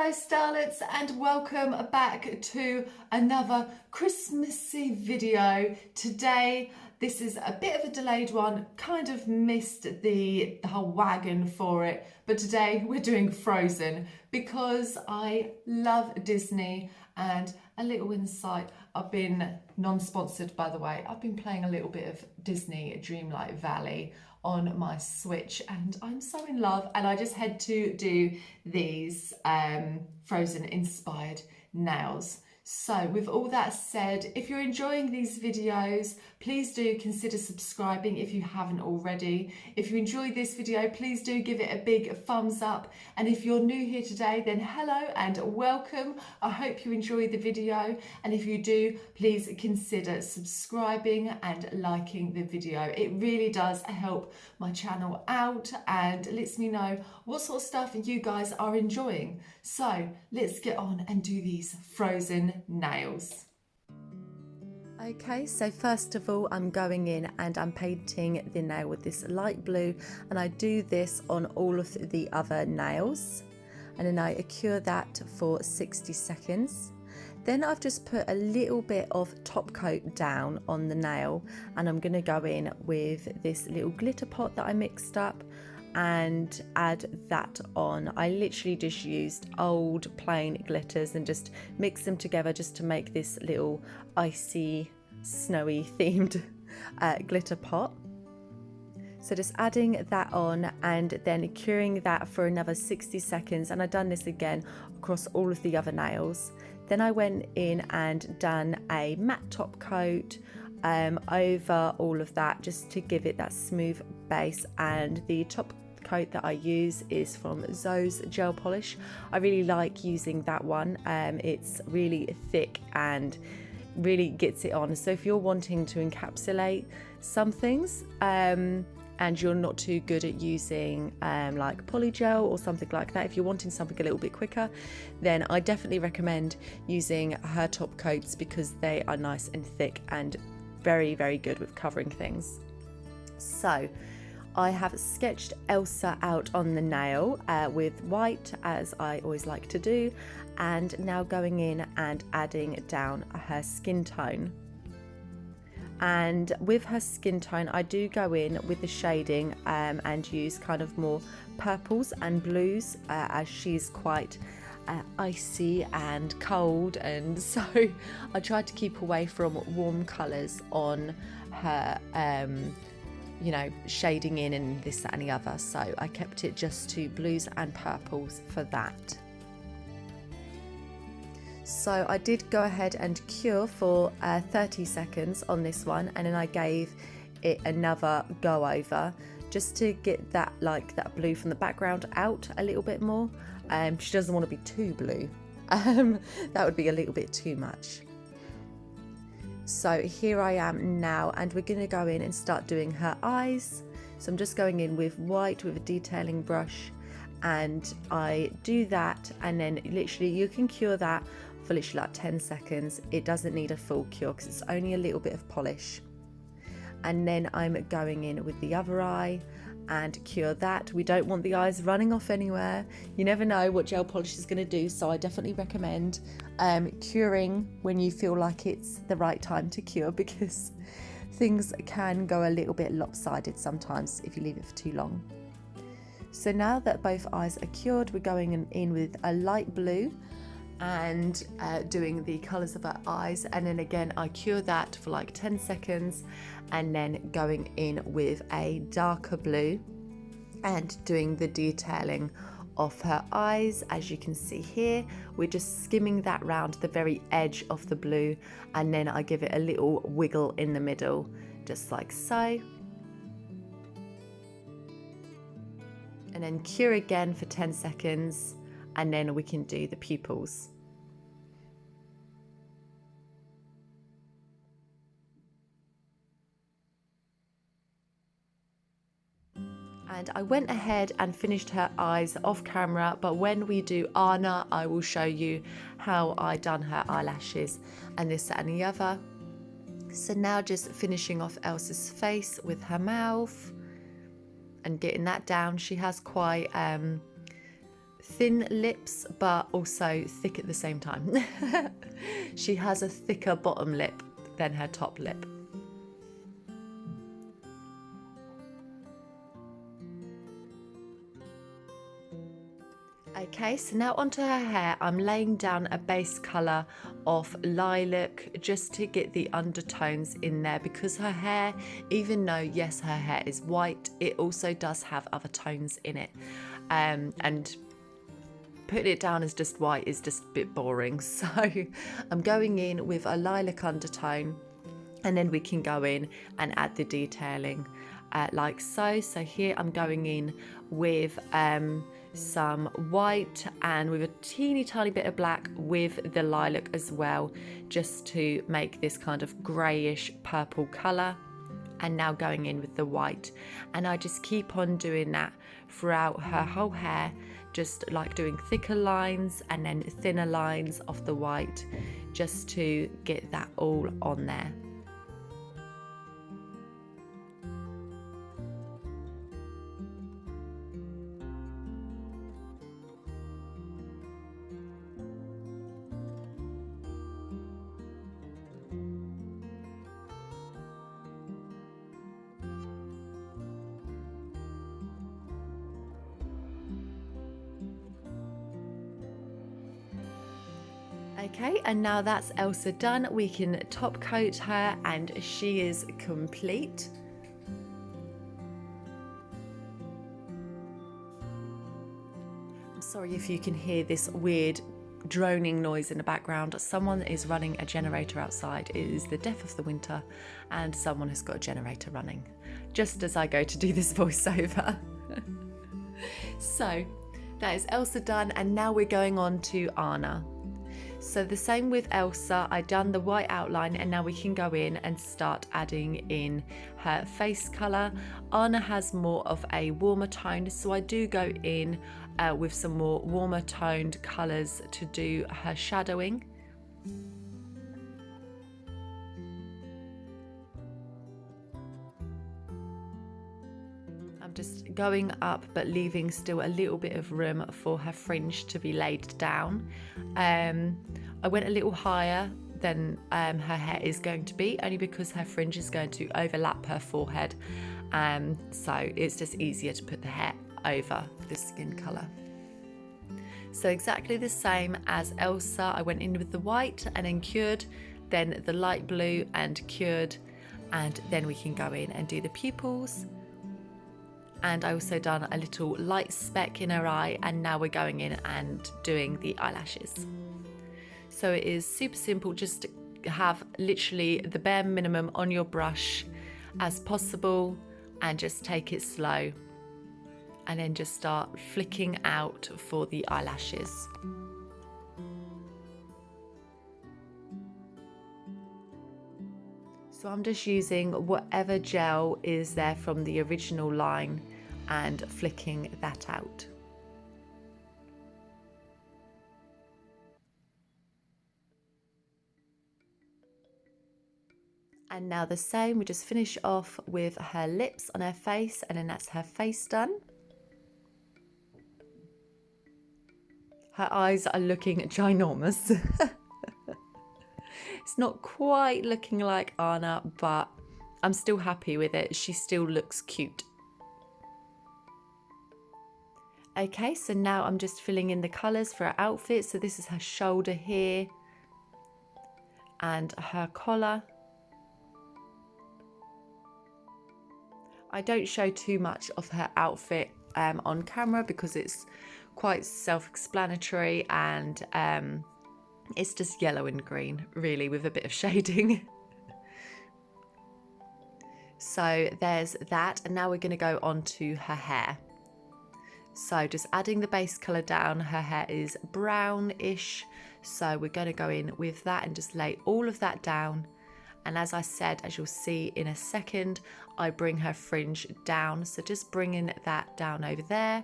Hello Starlets and welcome back to another Christmassy video. Today this is a bit of a delayed one, kind of missed the whole wagon for it, but today we're doing Frozen because I love Disney. And a little insight, I've been non-sponsored by the way, I've been playing a little bit of Disney Dreamlight Valley on my Switch and I'm so in love, and I just had to do these Frozen inspired nails. So with all that said, if you're enjoying these videos, please do consider subscribing if you haven't already. If you enjoyed this video, please do give it a big thumbs up. And if you're new here today, then hello and welcome. I hope you enjoyed the video. And if you do, please consider subscribing and liking the video. It really does help my channel out and lets me know what sort of stuff you guys are enjoying. So let's get on and do these Frozen nails. Okay, so first of all I'm going in and I'm painting the nail with this light blue, and I do this on all of the other nails, and then I cure that for 60 seconds. Then I've just put a little bit of top coat down on the nail, and I'm going to go in with this little glitter pot that I mixed up and add that on. I literally just used old plain glitters and just mixed them together just to make this little icy, snowy themed glitter pot. So just adding that on and then curing that for another 60 seconds, and I've done this again across all of the other nails. Then I went in and done a matte top coat over all of that just to give it that smooth base, and the top coat that I use is from Zoe's gel polish. I really like using that one. It's really thick and really gets it on. So if you're wanting to encapsulate some things and you're not too good at using like polygel or something like that, if you're wanting something a little bit quicker, then I definitely recommend using her top coats because they are nice and thick and very, very good with covering things. So I have sketched Elsa out on the nail with white, as I always like to do, and now going in and adding down her skin tone. And with her skin tone, I do go in with the shading and use kind of more purples and blues as she's quite icy and cold, and so I tried to keep away from warm colours on her you know, shading in and this, that and the other, so I kept it just to blues and purples for that. So I did go ahead and cure for 30 seconds on this one, and then I gave it another go over just to get that, like that blue from the background out a little bit more. She doesn't want to be too blue. That would be a little bit too much. So here I am now, and we're going to go in and start doing her eyes. So I'm just going in with white with a detailing brush, and I do that, and then literally you can cure that for literally like 10 seconds. It doesn't need a full cure because it's only a little bit of polish. And then I'm going in with the other eye and cure that. We don't want the eyes running off anywhere. You never know what gel polish is going to do, so I definitely recommend curing when you feel like it's the right time to cure, because things can go a little bit lopsided sometimes if you leave it for too long. So now that both eyes are cured, we're going in with a light blue and doing the colours of her eyes, and then again I cure that for like 10 seconds, and then going in with a darker blue and doing the detailing of her eyes. As you can see here, we're just skimming that round the very edge of the blue, and then I give it a little wiggle in the middle, just like so, and then cure again for 10 seconds, and then we can do the pupils. And I went ahead and finished her eyes off camera, but when we do Anna, I will show you how I done her eyelashes and this, that and the other. So now just finishing off Elsa's face with her mouth and getting that down. She has quite thin lips, but also thick at the same time. She has a thicker bottom lip than her top lip. Okay, so now onto her hair. I'm laying down a base colour of lilac just to get the undertones in there, because her hair, even though yes her hair is white, it also does have other tones in it, and putting it down as just white is just a bit boring. So I'm going in with a lilac undertone, and then we can go in and add the detailing like so. So here I'm going in with some white and with a teeny tiny bit of black with the lilac as well, just to make this kind of greyish purple colour. And now going in with the white, and I just keep on doing that throughout her whole hair, just like doing thicker lines and then thinner lines of the white, just to get that all on there. Okay, and now that's Elsa done, we can top coat her and she is complete. I'm sorry if you can hear this weird droning noise in the background. Someone is running a generator outside. It is the depth of the winter and someone has got a generator running just as I go to do this voiceover. So that is Elsa done, and now we're going on to Anna. So the same with Elsa, I've done the white outline and now we can go in and start adding in her face colour. Anna has more of a warmer tone, so I do go in with some more warmer toned colours to do her shadowing. I'm just going up but leaving still a little bit of room for her fringe to be laid down. I went a little higher than her hair is going to be, only because her fringe is going to overlap her forehead, so it's just easier to put the hair over the skin colour. So exactly the same as Elsa, I went in with the white and then cured, then the light blue and cured, and then we can go in and do the pupils. And I also done a little light speck in her eye, and now we're going in and doing the eyelashes. So it is super simple, just have literally the bare minimum on your brush as possible and just take it slow, and then just start flicking out for the eyelashes. So I'm just using whatever gel is there from the original line and flicking that out. And now the same, we just finish off with her lips on her face, and then that's her face done. Her eyes are looking ginormous. It's not quite looking like Anna, but I'm still happy with it. She still looks cute. Okay, so now I'm just filling in the colours for her outfit. So this is her shoulder here and her collar. I don't show too much of her outfit on camera because it's quite self-explanatory, and it's just yellow and green really with a bit of shading. So there's that, and now we're going to go on to her hair. So just adding the base colour down, her hair is brownish, so we're going to go in with that and just lay all of that down. And as I said, as you'll see in a second, I bring her fringe down, so just bringing that down over there,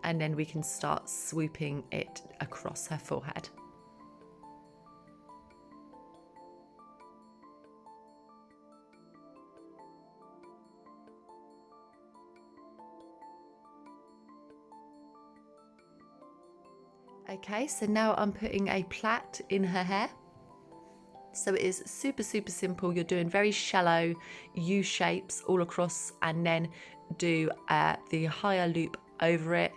and then we can start swooping it across her forehead. Okay, so now I'm putting a plait in her hair. So it is super, super simple. You're doing very shallow U shapes all across and then do the higher loop over it.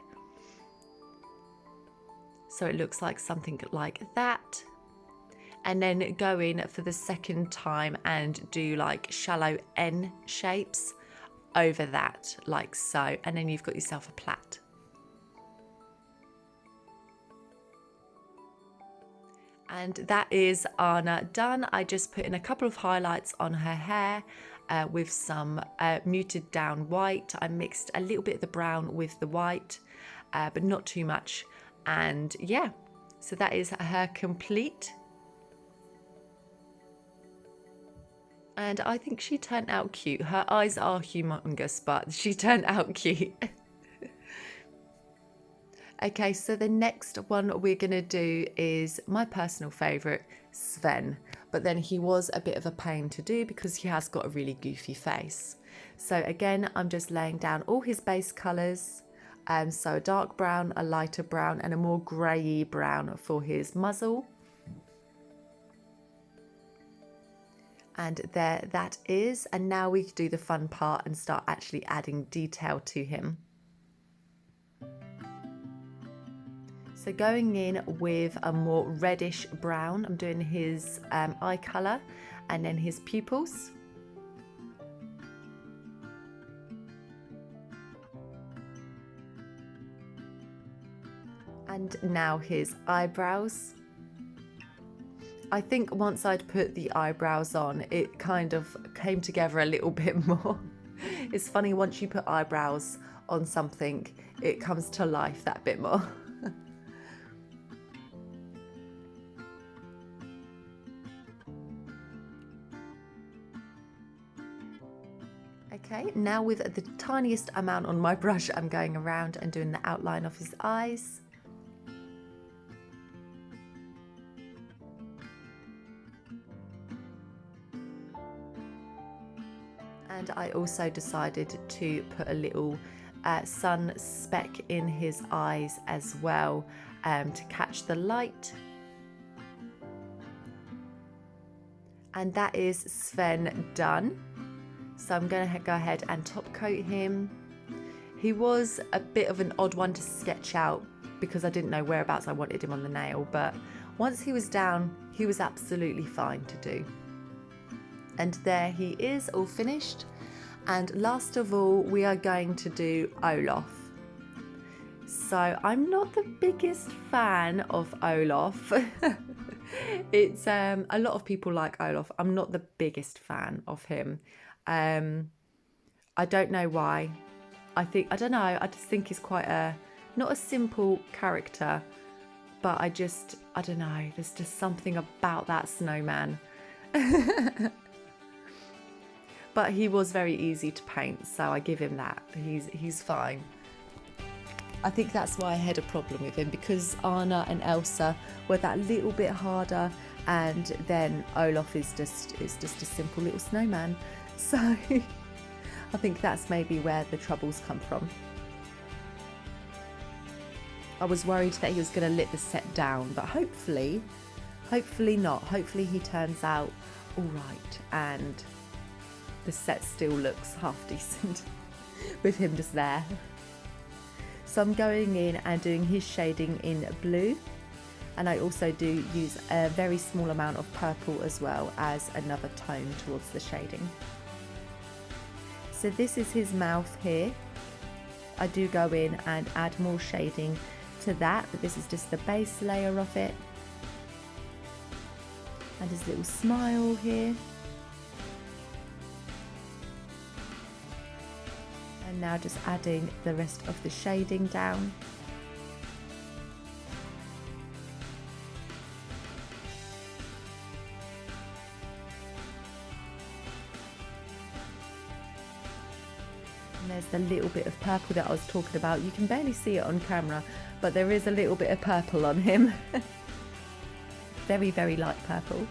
So it looks like something like that. And then go in for the second time and do like shallow N shapes over that, like so. And then you've got yourself a plait. And that is Anna done. I just put in a couple of highlights on her hair with some muted down white. I mixed a little bit of the brown with the white, but not too much. And yeah, so that is her complete. And I think she turned out cute. Her eyes are humongous, but she turned out cute. Okay, so the next one we're going to do is my personal favourite, Sven. But then he was a bit of a pain to do because he has got a really goofy face. So again, I'm just laying down all his base colours. So a dark brown, a lighter brown and a more greyy brown for his muzzle. And there that is. And now we can do the fun part and start actually adding detail to him. So going in with a more reddish brown, I'm doing his eye colour and then his pupils. And now his eyebrows. I think once I'd put the eyebrows on, it kind of came together a little bit more. It's funny, once you put eyebrows on something, it comes to life that bit more. Okay, now with the tiniest amount on my brush, I'm going around and doing the outline of his eyes. And I also decided to put a little sun speck in his eyes as well to catch the light. And that is Sven done. So I'm going to go ahead and top coat him. He was a bit of an odd one to sketch out because I didn't know whereabouts I wanted him on the nail, but once he was down, he was absolutely fine to do. And there he is, all finished. And last of all, we are going to do Olaf. So I'm not the biggest fan of Olaf. It's a lot of people like Olaf. I'm not the biggest fan of him. I don't know why. I don't know, I just think he's quite not a simple character, but I don't know, there's just something about that snowman. But he was very easy to paint, so I give him that. He's fine. I think that's why I had a problem with him, because Anna and Elsa were that little bit harder, and then Olaf is just a simple little snowman. So I think that's maybe where the troubles come from. I was worried that he was going to let the set down, but hopefully not. Hopefully he turns out all right and the set still looks half decent with him just there. So I'm going in and doing his shading in blue, and I also do use a very small amount of purple as well as another tone towards the shading. So this is his mouth here. I do go in and add more shading to that, but this is just the base layer of it. And his little smile here. And now just adding the rest of the shading down. And there's the little bit of purple that I was talking about. You can barely see it on camera, but there is a little bit of purple on him. Very, very light purple.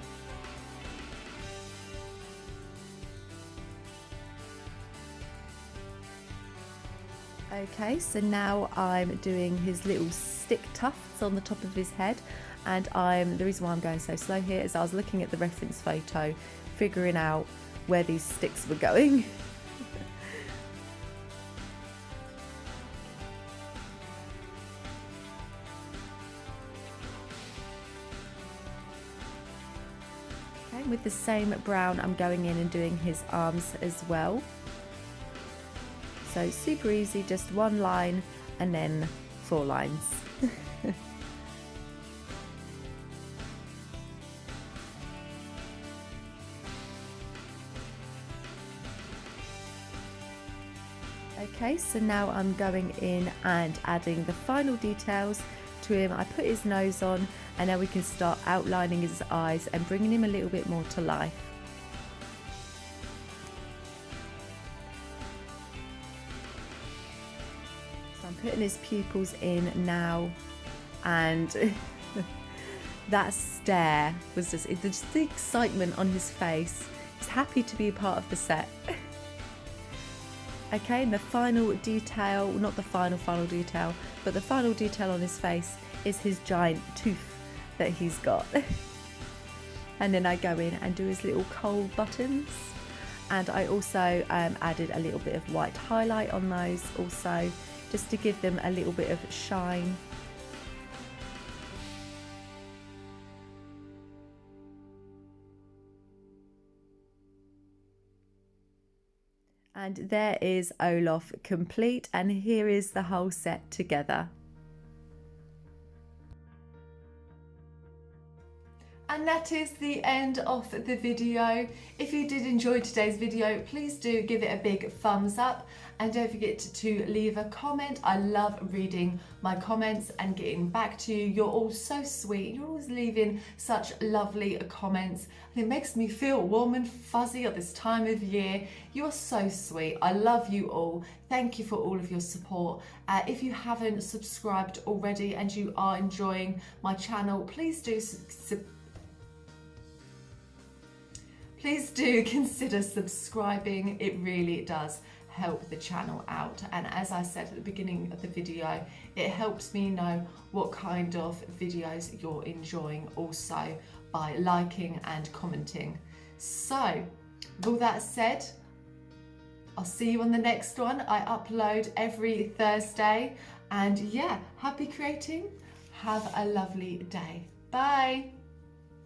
Okay, so now I'm doing his little stick tufts on the top of his head, and the reason why I'm going so slow here is I was looking at the reference photo, figuring out where these sticks were going. Okay, with the same brown, I'm going in and doing his arms as well. So super easy, just one line and then 4 lines. Okay, so now I'm going in and adding the final details to him. I put his nose on, and now we can start outlining his eyes and bringing him a little bit more to life. So I'm putting his pupils in now, and that stare was just the excitement on his face. He's happy to be a part of the set. Okay, and the final detail, not the final detail, but the final detail on his face is his giant tooth that he's got. And then I go in and do his little coal buttons. And I also added a little bit of white highlight on those also, just to give them a little bit of shine. And there is Olaf complete, and here is the whole set together. And that is the end of the video. If you did enjoy today's video, please do give it a big thumbs up, and don't forget to leave a comment. I love reading my comments and getting back to you. You're all so sweet. You're always leaving such lovely comments, and it makes me feel warm and fuzzy at this time of year. You're so sweet. I love you all. Thank you for all of your support. If you haven't subscribed already and you are enjoying my channel, please do consider subscribing. It really does help the channel out, and as I said at the beginning of the video, it helps me know what kind of videos you're enjoying also by liking and commenting. So with all that said, I'll see you on the next one. I upload every Thursday, and yeah, happy creating. Have a lovely day. Bye.